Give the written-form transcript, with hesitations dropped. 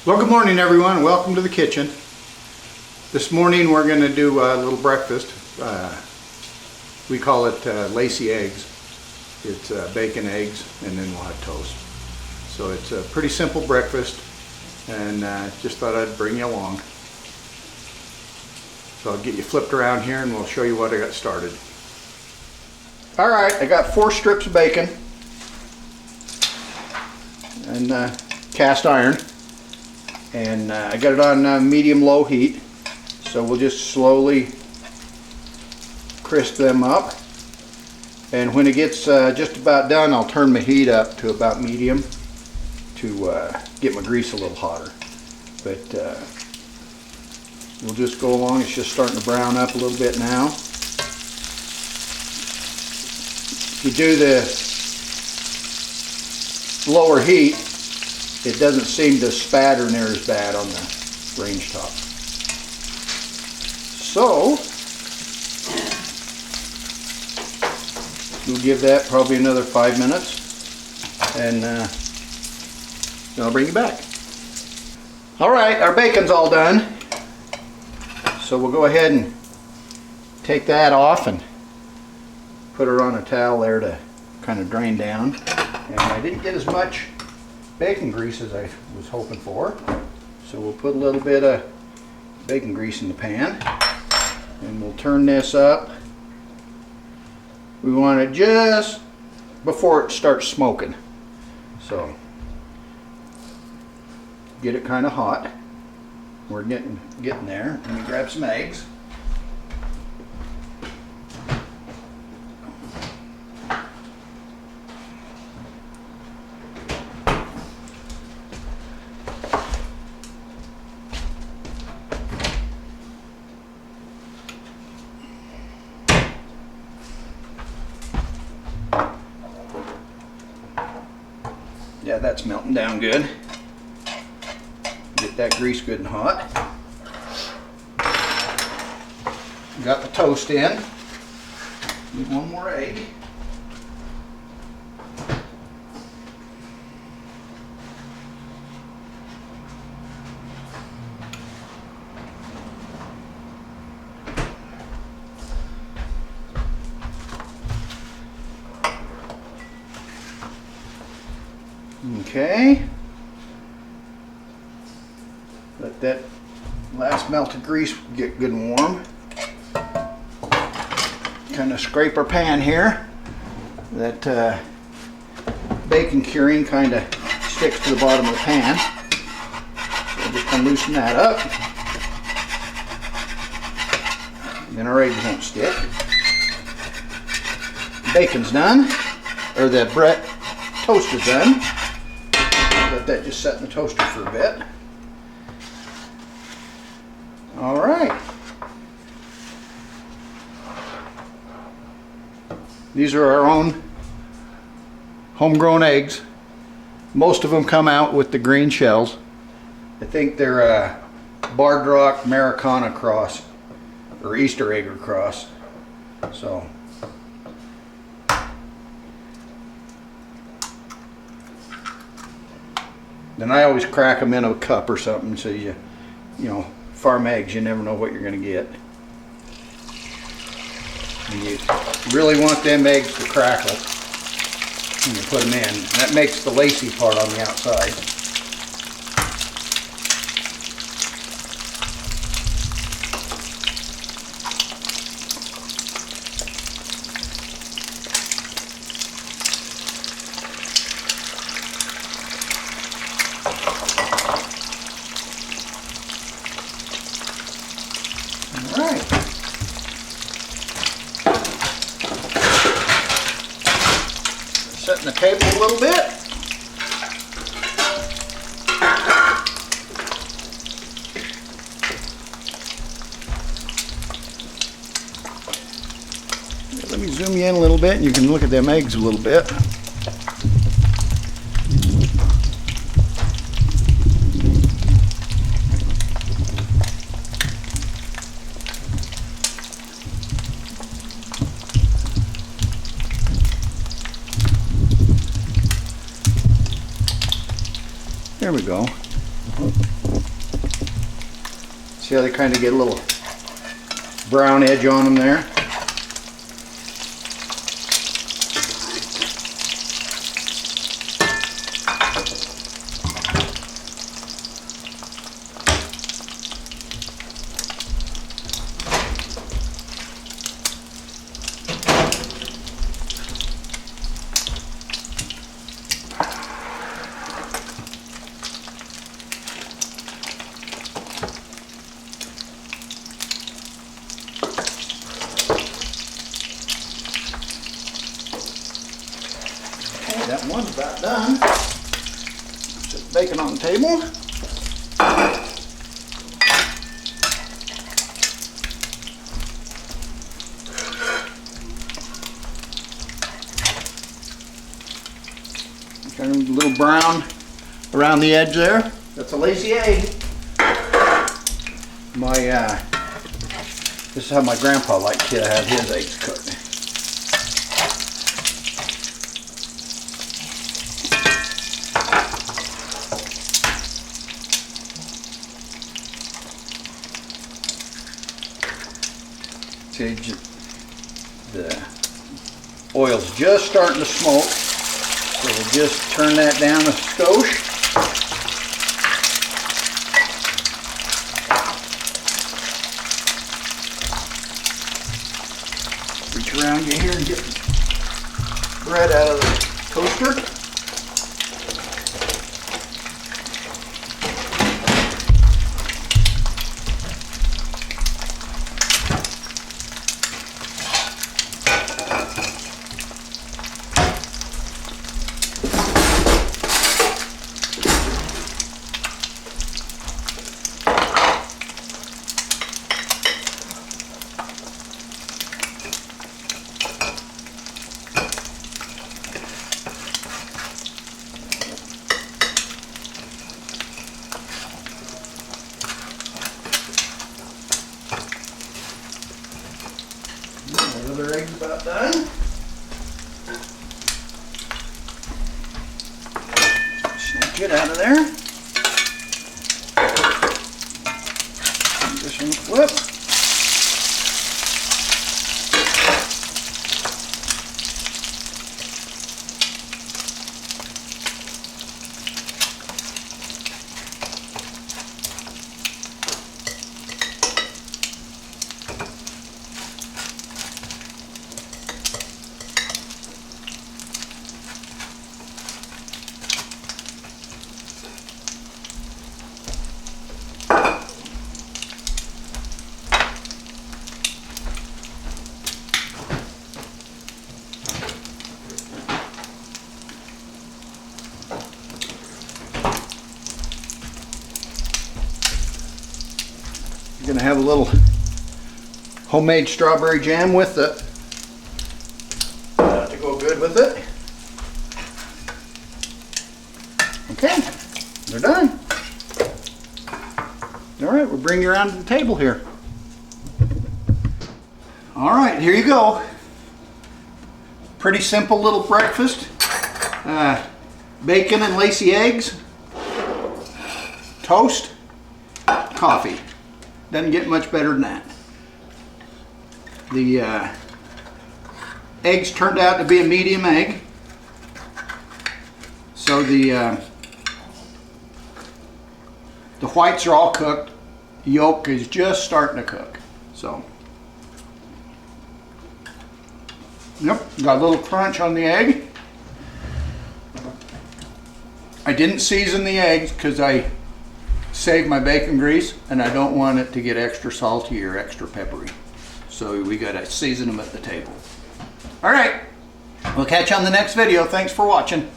Well, good morning everyone. Welcome to the kitchen. This morning we're going to do a little breakfast. We call it Lacy eggs. It's bacon, eggs, and then we'll have toast. So it's a pretty simple breakfast, and just thought I'd bring you along. So I'll get you flipped around here and we'll show you what I got started. Alright, I got 4 strips of bacon and cast iron. And I got it on medium-low heat, so we'll just slowly crisp them up. And when it gets just about done, I'll turn my heat up to about medium to get my grease a little hotter. But we'll just go along. It's just starting to brown up a little bit now. If you do the lower heat, it doesn't seem to spatter near as bad on the range top. So we'll give that probably another 5 minutes, and then I'll bring you back. All right, our bacon's all done. So we'll go ahead and take that off and put her on a towel there to kind of drain down. And I didn't get as much bacon grease as I was hoping for, so we'll put a little bit of bacon grease in the pan, and we'll turn this up. We want it just before it starts smoking, so get it kind of hot. We're getting there. Let me grab some eggs. Yeah, that's melting down good. Get that grease good and hot. Got the toast in. Need one more egg. Okay, let that last melted grease get good and warm. Kind of scrape our pan here. That bacon curing kind of sticks to the bottom of the pan. So we'll just kind of loosen that up. Then our eggs won't stick. Bacon's done, or the bread toast is done. Let that just set in the toaster for a bit. All right. These are our own homegrown eggs. Most of them come out with the green shells. I think they're a Barred Rock Americana cross or Easter egg cross. So then I always crack them in a cup or something, so you know, farm eggs, you never know what you're going to get. And you really want them eggs to crackle when you put them in. That makes the lacy part on the outside. Alright. Setting the table a little bit. Let me zoom you in a little bit and you can look at them eggs a little bit. There we go. See how they kind of get a little brown edge on them there? That one's about done. Set the bacon on the table. Turn them a little brown around the edge there. That's a Lacy egg. This is how my grandpa liked to have his eggs cooked. The oil's just starting to smoke, so we'll just turn that down a skosh. Reach around you here and get the bread out of the toaster. Other egg's about done. Snake it out of there. This one flip. You're going to have a little homemade strawberry jam with it to go good with it. Okay, they're done. All right, we'll bring you around to the table here. All right, here you go. Pretty simple little breakfast. Bacon and Lacy eggs, toast, coffee. Doesn't get much better than that. The eggs turned out to be a medium egg. So the whites are all cooked. The yolk is just starting to cook. So, yep, got a little crunch on the egg. I didn't season the eggs because I saved my bacon grease and I don't want it to get extra salty or extra peppery. So we got to season them at the table. All right, we'll catch you on the next video. Thanks for watching.